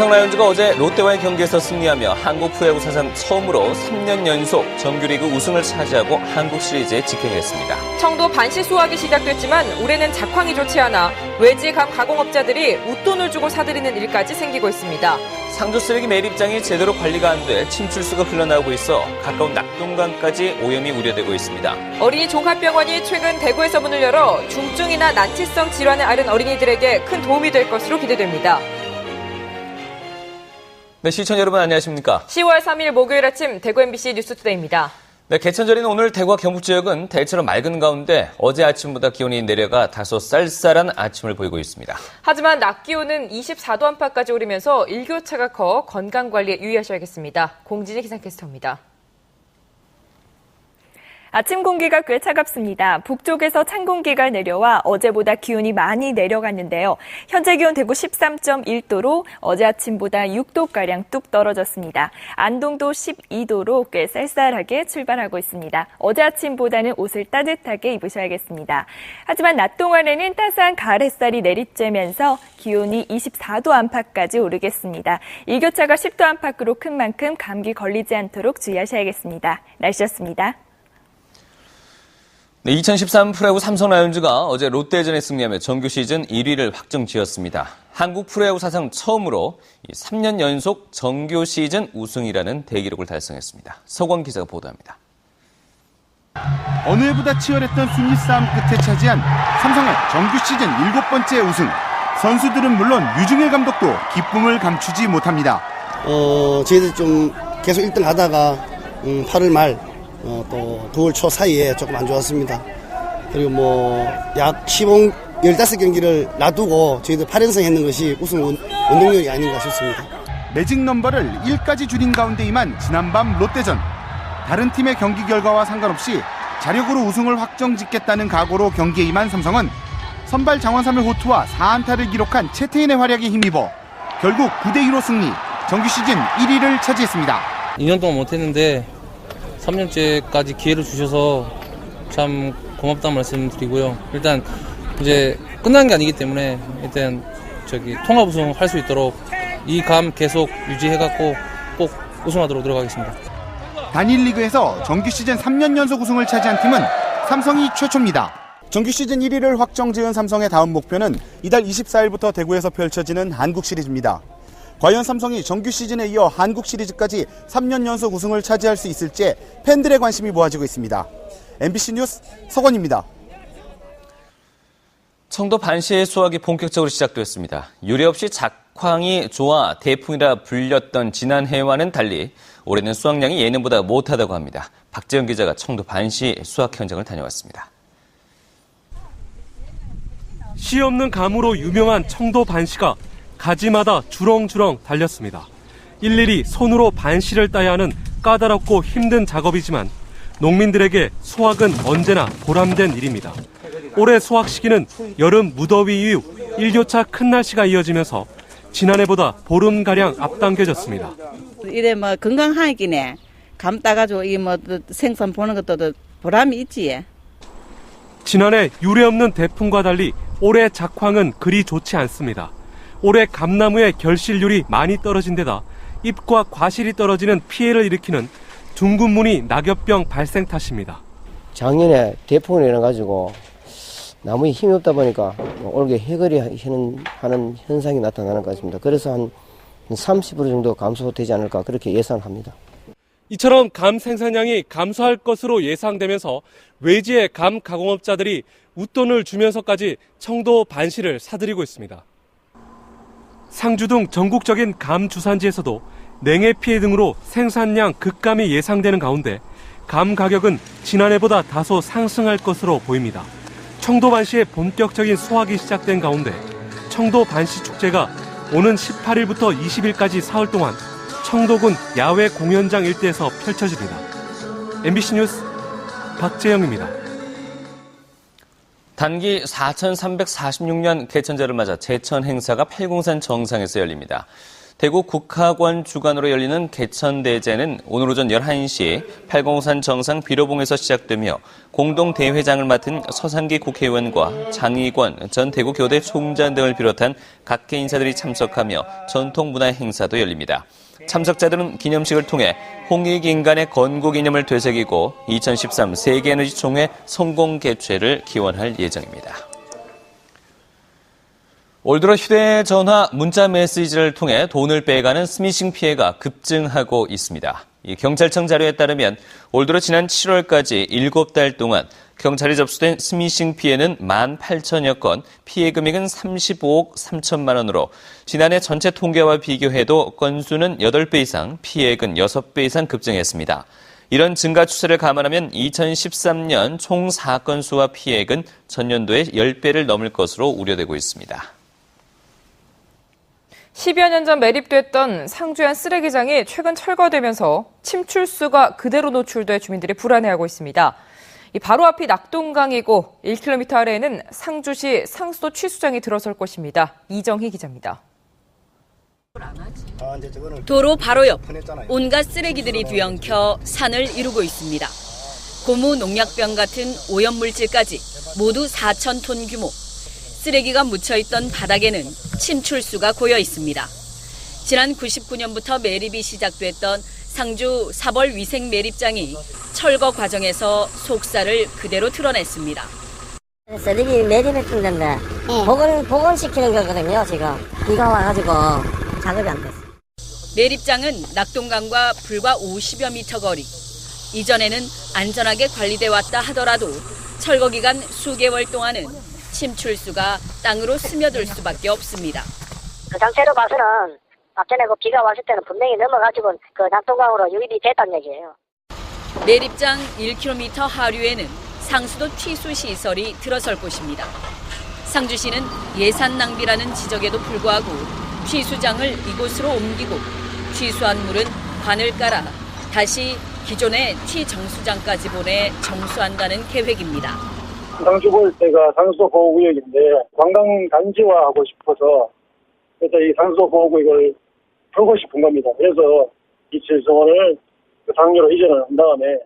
삼성 라이온즈가 어제 롯데와의 경기에서 승리하며 한국 프로야구 사상 처음으로 3년 연속 정규리그 우승을 차지하고 한국 시리즈에 직행했습니다. 청도 반시 수확이 시작됐지만 올해는 작황이 좋지 않아 외지 감 가공업자들이 웃돈을 주고 사들이는 일까지 생기고 있습니다. 상조 쓰레기 매립장이 제대로 관리가 안 돼 침출수가 흘러나오고 있어 가까운 낙동강까지 오염이 우려되고 있습니다. 어린이 종합병원이 최근 대구에서 문을 열어 중증이나 난치성 질환에 앓은 어린이들에게 큰 도움이 될 것으로 기대됩니다. 네, 시청자 여러분 안녕하십니까? 10월 3일 목요일 아침 대구 MBC 뉴스투데이입니다. 네, 개천절인 오늘 대구와 경북 지역은 대체로 맑은 가운데 어제 아침보다 기온이 내려가 다소 쌀쌀한 아침을 보이고 있습니다. 하지만 낮 기온은 24도 안팎까지 오르면서 일교차가 커 건강관리에 유의하셔야겠습니다. 공진희 기상캐스터입니다. 아침 공기가 꽤 차갑습니다. 북쪽에서 찬 공기가 내려와 어제보다 기온이 많이 내려갔는데요. 현재 기온 대구 13.1도로 어제 아침보다 6도가량 뚝 떨어졌습니다. 안동도 12도로 꽤 쌀쌀하게 출발하고 있습니다. 어제 아침보다는 옷을 따뜻하게 입으셔야겠습니다. 하지만 낮 동안에는 따스한 가을 햇살이 내리쬐면서 기온이 24도 안팎까지 오르겠습니다. 일교차가 10도 안팎으로 큰 만큼 감기 걸리지 않도록 주의하셔야겠습니다. 날씨였습니다. 네, 2013 프로야구 삼성 라이온즈가 어제 롯데전에 승리하며 정규 시즌 1위를 확정지었습니다. 한국 프로야구 사상 처음으로 3년 연속 정규 시즌 우승이라는 대기록을 달성했습니다. 서권 기자가 보도합니다. 어느 해보다 치열했던 순위 싸움 끝에 차지한 삼성의 정규 시즌 7번째 우승. 선수들은 물론 유중일 감독도 기쁨을 감추지 못합니다. 저희들 좀 계속 1등 하다가 8월 말 또 9월 초 사이에 조금 안 좋았습니다. 그리고 약 15경기를 놔두고 저희들 8연승 했는 것이 우승 원동력이 아닌가 싶습니다. 매직 넘버를 1까지 줄인 가운데 임한 지난밤 롯데전. 다른 팀의 경기 결과와 상관없이 자력으로 우승을 확정짓겠다는 각오로 경기에 임한 삼성은 선발 장원삼의 호투와 4안타를 기록한 채태인의 활약에 힘입어 결국 9대2로 승리, 정규 시즌 1위를 차지했습니다. 2년 동안 못했는데 3년째까지 기회를 주셔서 참 고맙다는 말씀 드리고요. 일단 이제 끝난 게 아니기 때문에 일단 통합 우승 할 수 있도록 이 감 계속 유지해갖고 꼭 우승하도록 들어가겠습니다. 단일 리그에서 정규 시즌 3년 연속 우승을 차지한 팀은 삼성이 최초입니다. 정규 시즌 1위를 확정지은 삼성의 다음 목표는 이달 24일부터 대구에서 펼쳐지는 한국 시리즈입니다. 과연 삼성이 정규 시즌에 이어 한국 시리즈까지 3년 연속 우승을 차지할 수 있을지 팬들의 관심이 모아지고 있습니다. MBC 뉴스 서건입니다. 청도 반시의 수확이 본격적으로 시작되었습니다. 유례 없이 작황이 좋아 대풍이라 불렸던 지난해와는 달리 올해는 수확량이 예년보다 못하다고 합니다. 박재영 기자가 청도 반시 수확 현장을 다녀왔습니다. 씨 없는 감으로 유명한 청도 반시가 가지마다 주렁주렁 달렸습니다. 일일이 손으로 반시를 따야 하는 까다롭고 힘든 작업이지만 농민들에게 수확은 언제나 보람된 일입니다. 올해 수확 시기는 여름 무더위 이후 일교차 큰 날씨가 이어지면서 지난해보다 보름가량 앞당겨졌습니다. 이래 건강하기네. 감 따가지고 생선 보는 것도 보람이 있지. 지난해 유례없는 대풍과 달리 올해 작황은 그리 좋지 않습니다. 올해 감나무의 결실률이 많이 떨어진 데다 잎과 과실이 떨어지는 피해를 일으키는 둥근무늬 낙엽병 발생 탓입니다. 작년에 대풍을 일어나가지고 나무에 힘이 없다 보니까 올게 해거리 하는 현상이 나타나는 것 같습니다. 그래서 한 30% 정도 감소되지 않을까 그렇게 예상합니다. 이처럼 감 생산량이 감소할 것으로 예상되면서 외지의 감 가공업자들이 웃돈을 주면서까지 청도 반시를 사들이고 있습니다. 상주 등 전국적인 감 주산지에서도 냉해 피해 등으로 생산량 급감이 예상되는 가운데 감 가격은 지난해보다 다소 상승할 것으로 보입니다. 청도 반시의 본격적인 수확이 시작된 가운데 청도 반시 축제가 오는 18일부터 20일까지 사흘 동안 청도군 야외 공연장 일대에서 펼쳐집니다. MBC 뉴스 박재영입니다. 단기 4346년 개천절을 맞아 제천 행사가 팔공산 정상에서 열립니다. 대구 국학원 주관으로 열리는 개천대제는 오늘 오전 11시 팔공산 정상 비로봉에서 시작되며 공동대회장을 맡은 서상기 국회의원과 장의권 전 대구교대 총장 등을 비롯한 각계 인사들이 참석하며 전통문화 행사도 열립니다. 참석자들은 기념식을 통해 홍익인간의 건국 이념을 되새기고 2013 세계에너지총회 성공 개최를 기원할 예정입니다. 올 들어 휴대전화, 문자 메시지를 통해 돈을 빼가는 스미싱 피해가 급증하고 있습니다. 경찰청 자료에 따르면 올 들어 지난 7월까지 7달 동안 경찰에 접수된 스미싱 피해는 18,000여 건, 피해 금액은 35억 3천만 원으로 지난해 전체 통계와 비교해도 건수는 8배 이상, 피해액은 6배 이상 급증했습니다. 이런 증가 추세를 감안하면 2013년 총 사건 수와 피해액은 전년도의 10배를 넘을 것으로 우려되고 있습니다. 10여 년 전 매립됐던 상주의 한 쓰레기장이 최근 철거되면서 침출수가 그대로 노출돼 주민들이 불안해하고 있습니다. 바로 앞이 낙동강이고 1km 아래에는 상주시 상수도 취수장이 들어설 것입니다. 이정희 기자입니다. 도로 바로 옆 온갖 쓰레기들이 뒤엉켜 산을 이루고 있습니다. 고무 농약병 같은 오염물질까지 모두 4,000톤 규모. 쓰레기가 묻혀있던 바닥에는 침출수가 고여 있습니다. 지난 99년부터 매립이 시작됐던 상주 사벌 위생 매립장이 철거 과정에서 속살을 그대로 드러냈습니다. 쓰레기 매립했던 데인데 복원시키는 거거든요. 지금 비가 와가지고 작업이 안 됐어요. 매립장은 낙동강과 불과 50여 미터 거리. 이전에는 안전하게 관리돼 왔다 하더라도 철거 기간 수개월 동안은 침출수가 땅으로 스며들 수밖에 없습니다. 그 상태로 봐서는 앞전에 그 비가 왔을 때는 분명히 넘어가지고 그 낙동강으로 유입이 됐다는 얘기예요. 매립장 1km 하류에는 상수도 취수 시설이 들어설 곳입니다. 상주시는 예산 낭비라는 지적에도 불구하고 취수장을 이곳으로 옮기고 취수한 물은 관을 깔아 다시 기존의 취정수장까지 보내 정수한다는 계획입니다. 상주 볼 때가 상수도 보호구역인데 관광 단지화하고 싶어서 그래서 이 상수도 보호구역을 풀고 싶은 겁니다. 그래서 이 취수원을 상류로 이전을 한 다음에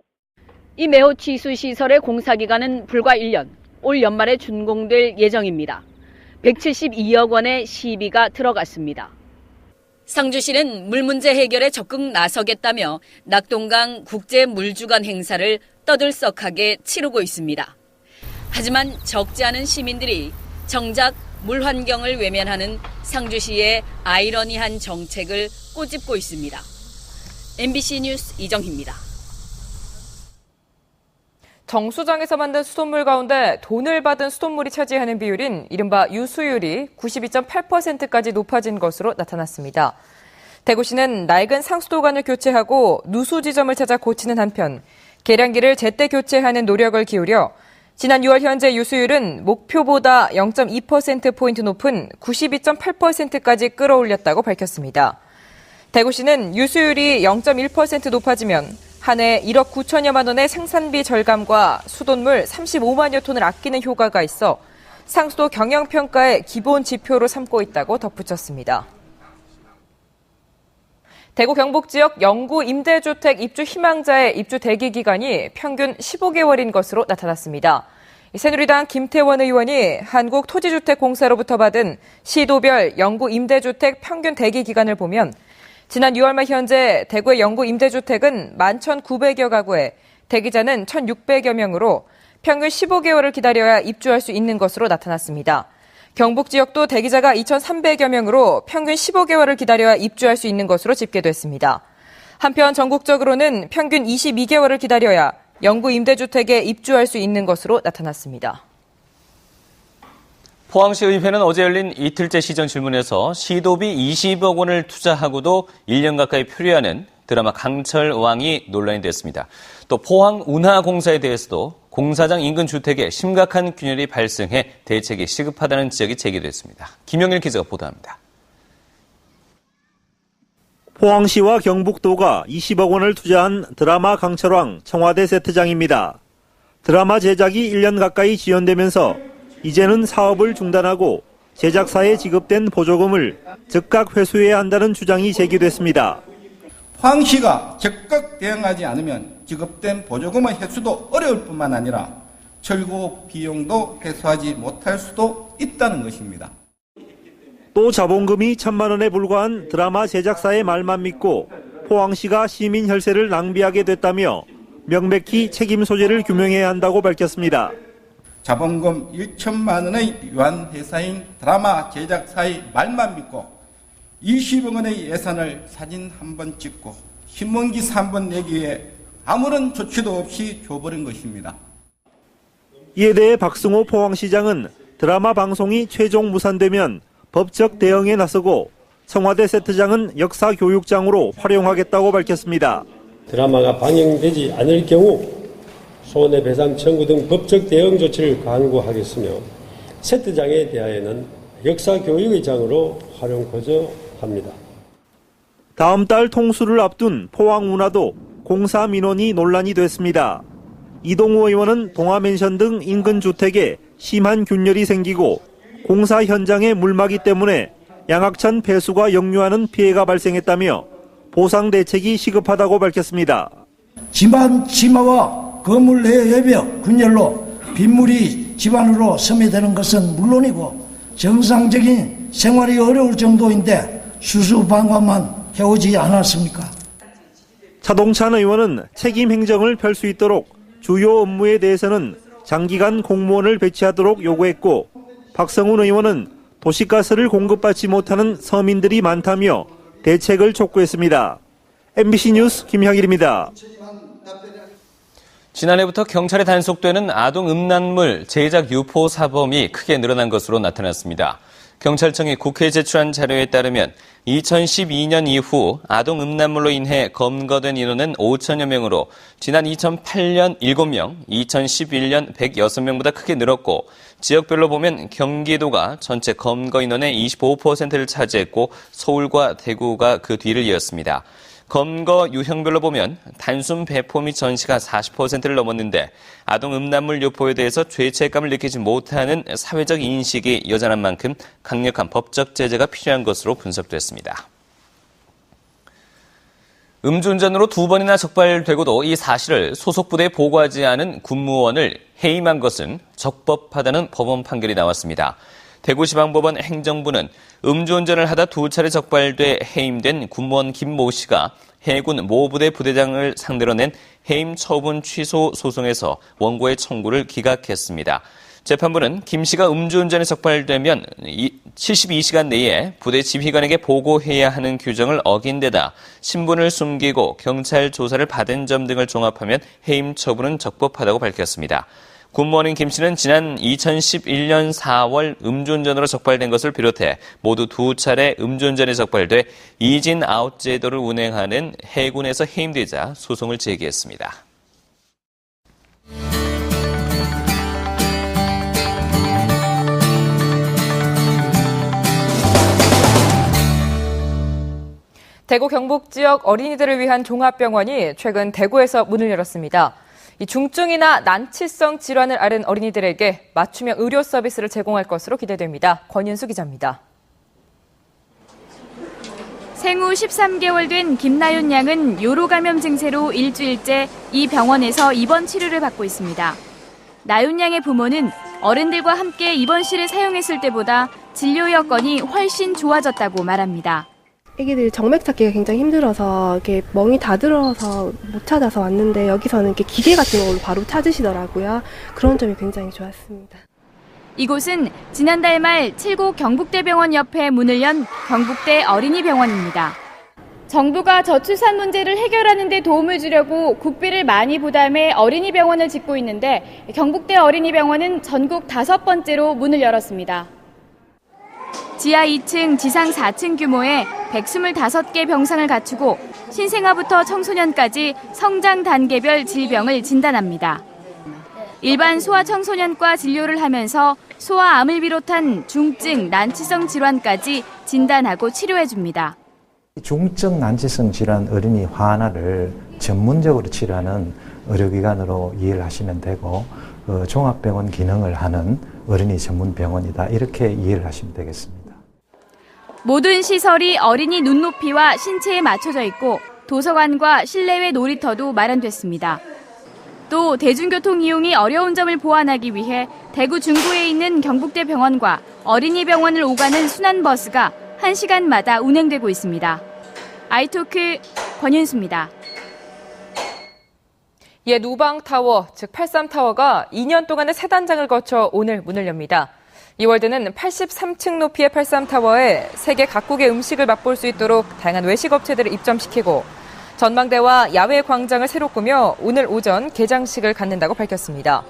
이 매호 취수 시설의 공사 기간은 불과 1년, 올 연말에 준공될 예정입니다. 172억 원의 시비가 들어갔습니다. 상주시는 물 문제 해결에 적극 나서겠다며 낙동강 국제물주간 행사를 떠들썩하게 치르고 있습니다. 하지만 적지 않은 시민들이 정작 물 환경을 외면하는 상주시의 아이러니한 정책을 꼬집고 있습니다. MBC 뉴스 이정희입니다. 정수장에서 만든 수돗물 가운데 돈을 받은 수돗물이 차지하는 비율인 이른바 유수율이 92.8%까지 높아진 것으로 나타났습니다. 대구시는 낡은 상수도관을 교체하고 누수 지점을 찾아 고치는 한편 계량기를 제때 교체하는 노력을 기울여 지난 6월 현재 유수율은 목표보다 0.2%포인트 높은 92.8%까지 끌어올렸다고 밝혔습니다. 대구시는 유수율이 0.1% 높아지면 한 해 1억 9천여만 원의 생산비 절감과 수돗물 35만여 톤을 아끼는 효과가 있어 상수도 경영평가의 기본 지표로 삼고 있다고 덧붙였습니다. 대구 경북 지역 영구 임대주택 입주 희망자의 입주 대기 기간이 평균 15개월인 것으로 나타났습니다. 새누리당 김태원 의원이 한국토지주택공사로부터 받은 시도별 영구 임대주택 평균 대기 기간을 보면 지난 6월 말 현재 대구의 영구 임대주택은 11,900여 가구에 대기자는 1,600여 명으로 평균 15개월을 기다려야 입주할 수 있는 것으로 나타났습니다. 경북 지역도 대기자가 2,300여 명으로 평균 15개월을 기다려야 입주할 수 있는 것으로 집계됐습니다. 한편 전국적으로는 평균 22개월을 기다려야 영구 임대주택에 입주할 수 있는 것으로 나타났습니다. 포항시 의회는 어제 열린 이틀째 시정질문에서 시도비 20억 원을 투자하고도 1년 가까이 표류하는 드라마 강철왕이 논란이 됐습니다. 또 포항 운하공사에 대해서도 공사장 인근 주택에 심각한 균열이 발생해 대책이 시급하다는 지적이 제기됐습니다. 김영일 기자가 보도합니다. 포항시와 경북도가 20억 원을 투자한 드라마 강철왕 청와대 세트장입니다. 드라마 제작이 1년 가까이 지연되면서 이제는 사업을 중단하고 제작사에 지급된 보조금을 즉각 회수해야 한다는 주장이 제기됐습니다. 포항시가 적극 대응하지 않으면 지급된 보조금의 회수도 어려울 뿐만 아니라 철거 비용도 회수하지 못할 수도 있다는 것입니다. 또 자본금이 1,000만 원에 불과한 드라마 제작사의 말만 믿고 포항시가 시민 혈세를 낭비하게 됐다며 명백히 책임 소재를 규명해야 한다고 밝혔습니다. 자본금 1천만 원의 유한 회사인 드라마 제작사의 말만 믿고 20억 원의 예산을 사진 한 번 찍고 신문기사 한 번 내기 위해 아무런 조치도 없이 줘버린 것입니다. 이에 대해 박승호 포항시장은 드라마 방송이 최종 무산되면 법적 대응에 나서고 청와대 세트장은 역사교육장으로 활용하겠다고 밝혔습니다. 드라마가 방영되지 않을 경우 손해배상 청구 등 법적 대응 조치를 강구하겠으며 세트장에 대하여는 역사교육의 장으로 활용하고자 합니다. 다음 달 통수를 앞둔 포항운하도 공사 민원이 논란이 됐습니다. 이동우 의원은 동아맨션 등 인근 주택에 심한 균열이 생기고 공사 현장의 물막이 때문에 양악천 폐수가 역류하는 피해가 발생했다며 보상 대책이 시급하다고 밝혔습니다. 집안 침하와 건물 내 외벽 균열로 빗물이 집안으로 스며드는 것은 물론이고 정상적인 생활이 어려울 정도인데 수수방관만 해오지 않았습니까? 차동찬 의원은 책임 행정을 펼 수 있도록 주요 업무에 대해서는 장기간 공무원을 배치하도록 요구했고 박성훈 의원은 도시가스를 공급받지 못하는 서민들이 많다며 대책을 촉구했습니다. MBC 뉴스 김향일입니다. 지난해부터 경찰에 단속되는 아동 음란물 제작 유포 사범이 크게 늘어난 것으로 나타났습니다. 경찰청이 국회에 제출한 자료에 따르면 2012년 이후 아동 음란물로 인해 검거된 인원은 5천여 명으로 지난 2008년 7명, 2011년 106명보다 크게 늘었고 지역별로 보면 경기도가 전체 검거 인원의 25%를 차지했고 서울과 대구가 그 뒤를 이었습니다. 검거 유형별로 보면 단순 배포 및 전시가 40%를 넘었는데 아동 음란물 유포에 대해서 죄책감을 느끼지 못하는 사회적 인식이 여전한 만큼 강력한 법적 제재가 필요한 것으로 분석됐습니다. 음주운전으로 2번이나 적발되고도 이 사실을 소속 부대에 보고하지 않은 군무원을 해임한 것은 적법하다는 법원 판결이 나왔습니다. 대구지방법원 행정부는 음주운전을 하다 2차례 적발돼 해임된 군무원 김모 씨가 해군 모부대 부대장을 상대로 낸 해임 처분 취소 소송에서 원고의 청구를 기각했습니다. 재판부는 김 씨가 음주운전에 적발되면 72시간 내에 부대 지휘관에게 보고해야 하는 규정을 어긴 데다 신분을 숨기고 경찰 조사를 받은 점 등을 종합하면 해임 처분은 적법하다고 밝혔습니다. 군무원인 김 씨는 지난 2011년 4월 음주운전으로 적발된 것을 비롯해 모두 2차례 음주운전에 적발돼 이진 아웃 제도를 운행하는 해군에서 해임되자 소송을 제기했습니다. 대구 경북 지역 어린이들을 위한 종합병원이 최근 대구에서 문을 열었습니다. 이 중증이나 난치성 질환을 앓은 어린이들에게 맞춤형 의료 서비스를 제공할 것으로 기대됩니다. 권윤수 기자입니다. 생후 13개월 된 김나윤 양은 요로 감염 증세로 일주일째 이 병원에서 입원 치료를 받고 있습니다. 나윤 양의 부모는 어른들과 함께 입원실을 사용했을 때보다 진료 여건이 훨씬 좋아졌다고 말합니다. 애기들이 정맥 찾기가 굉장히 힘들어서 이렇게 멍이 다 들어서 못 찾아서 왔는데 여기서는 이렇게 기계 같은 걸로 바로 찾으시더라고요. 그런 점이 굉장히 좋았습니다. 이곳은 지난달 말 칠곡 경북대병원 옆에 문을 연 경북대 어린이병원입니다. 정부가 저출산 문제를 해결하는 데 도움을 주려고 국비를 많이 부담해 어린이병원을 짓고 있는데 경북대 어린이병원은 전국 5번째로 문을 열었습니다. 지하 2층, 지상 4층 규모의 125개 병상을 갖추고 신생아부터 청소년까지 성장 단계별 질병을 진단합니다. 일반 소아청소년과 진료를 하면서 소아암을 비롯한 중증, 난치성 질환까지 진단하고 치료해줍니다. 중증 난치성 질환 어린이 하나를 전문적으로 치료하는 의료기관으로 이해를 하시면 되고 종합병원 기능을 하는 어린이 전문 병원이다. 이렇게 이해를 하시면 되겠습니다. 모든 시설이 어린이 눈높이와 신체에 맞춰져 있고 도서관과 실내외 놀이터도 마련됐습니다. 또 대중교통 이용이 어려운 점을 보완하기 위해 대구 중구에 있는 경북대 병원과 어린이 병원을 오가는 순환버스가 1시간마다 운행되고 있습니다. 아이토크 권윤수입니다. 옛 우방타워, 즉 83타워가 2년 동안의 새 단장을 거쳐 오늘 문을 엽니다. 이월드는 83층 높이의 83타워에 세계 각국의 음식을 맛볼 수 있도록 다양한 외식 업체들을 입점시키고 전망대와 야외 광장을 새로 꾸며 오늘 오전 개장식을 갖는다고 밝혔습니다.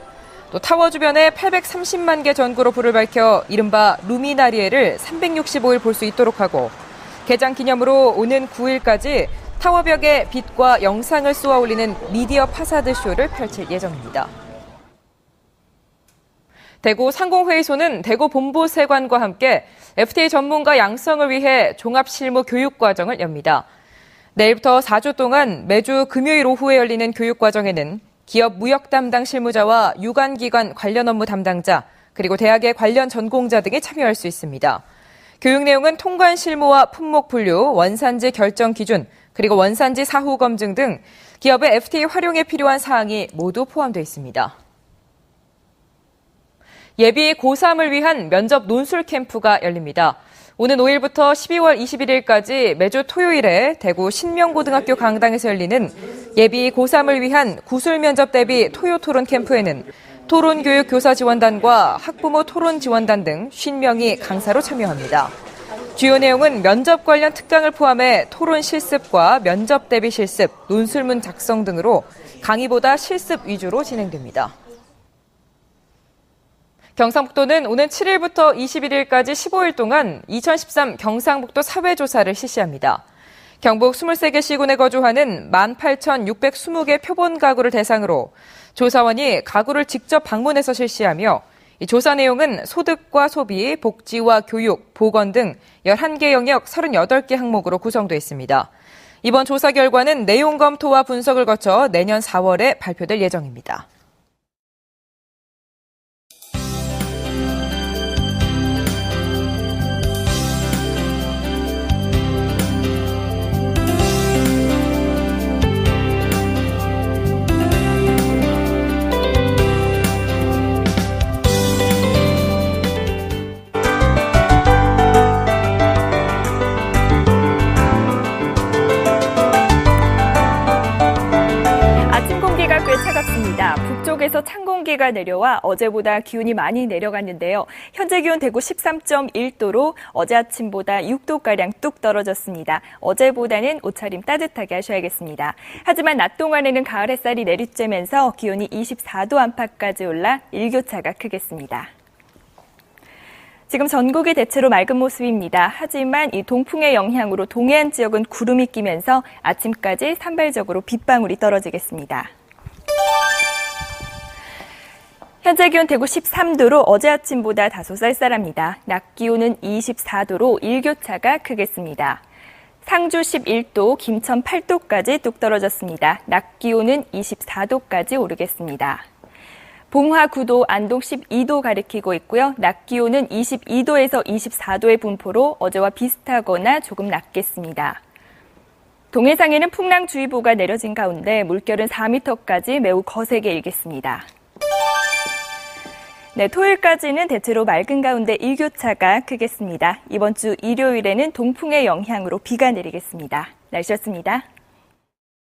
또 타워 주변에 830만 개 전구로 불을 밝혀 이른바 루미나리에를 365일 볼 수 있도록 하고 개장 기념으로 오는 9일까지 타워벽에 빛과 영상을 쏘아 올리는 미디어 파사드 쇼를 펼칠 예정입니다. 대구 상공회의소는 대구 본부세관과 함께 FTA 전문가 양성을 위해 종합실무 교육과정을 엽니다. 내일부터 4주 동안 매주 금요일 오후에 열리는 교육과정에는 기업 무역 담당 실무자와 유관기관 관련 업무 담당자, 그리고 대학의 관련 전공자 등이 참여할 수 있습니다. 교육 내용은 통관 실무와 품목 분류, 원산지 결정 기준, 그리고 원산지 사후 검증 등 기업의 FTA 활용에 필요한 사항이 모두 포함되어 있습니다. 예비 고3을 위한 면접 논술 캠프가 열립니다. 오는 5일부터 12월 21일까지 매주 토요일에 대구 신명고등학교 강당에서 열리는 예비 고3을 위한 구술 면접 대비 토요 토론 캠프에는 토론교육 교사 지원단과 학부모 토론 지원단 등 50명이 강사로 참여합니다. 주요 내용은 면접 관련 특강을 포함해 토론 실습과 면접 대비 실습, 논술문 작성 등으로 강의보다 실습 위주로 진행됩니다. 경상북도는 오는 7일부터 21일까지 15일 동안 2013 경상북도 사회조사를 실시합니다. 경북 23개 시군에 거주하는 18,620개 표본 가구를 대상으로 조사원이 가구를 직접 방문해서 실시하며 이 조사 내용은 소득과 소비, 복지와 교육, 보건 등 11개 영역 38개 항목으로 구성되어 있습니다. 이번 조사 결과는 내용 검토와 분석을 거쳐 내년 4월에 발표될 예정입니다. 차갑습니다. 북쪽에서 찬 공기가 내려와 어제보다 기온이 많이 내려갔는데요. 현재 기온 대구 13.1도로 어제 아침보다 6도가량 뚝 떨어졌습니다. 어제보다는 옷차림 따뜻하게 하셔야겠습니다. 하지만 낮 동안에는 가을 햇살이 내리쬐면서 기온이 24도 안팎까지 올라 일교차가 크겠습니다. 지금 전국이 대체로 맑은 모습입니다. 하지만 이 동풍의 영향으로 동해안 지역은 구름이 끼면서 아침까지 산발적으로 빗방울이 떨어지겠습니다. 현재 기온 대구 13도로 어제 아침보다 다소 쌀쌀합니다. 낮 기온은 24도로 일교차가 크겠습니다. 상주 11도, 김천 8도까지 뚝 떨어졌습니다. 낮 기온은 24도까지 오르겠습니다. 봉화 9도, 안동 12도 가리키고 있고요. 낮 기온은 22도에서 24도의 분포로 어제와 비슷하거나 조금 낮겠습니다. 동해상에는 풍랑주의보가 내려진 가운데 물결은 4m까지 매우 거세게 일겠습니다. 네, 토요일까지는 대체로 맑은 가운데 일교차가 크겠습니다. 이번 주 일요일에는 동풍의 영향으로 비가 내리겠습니다. 날씨였습니다.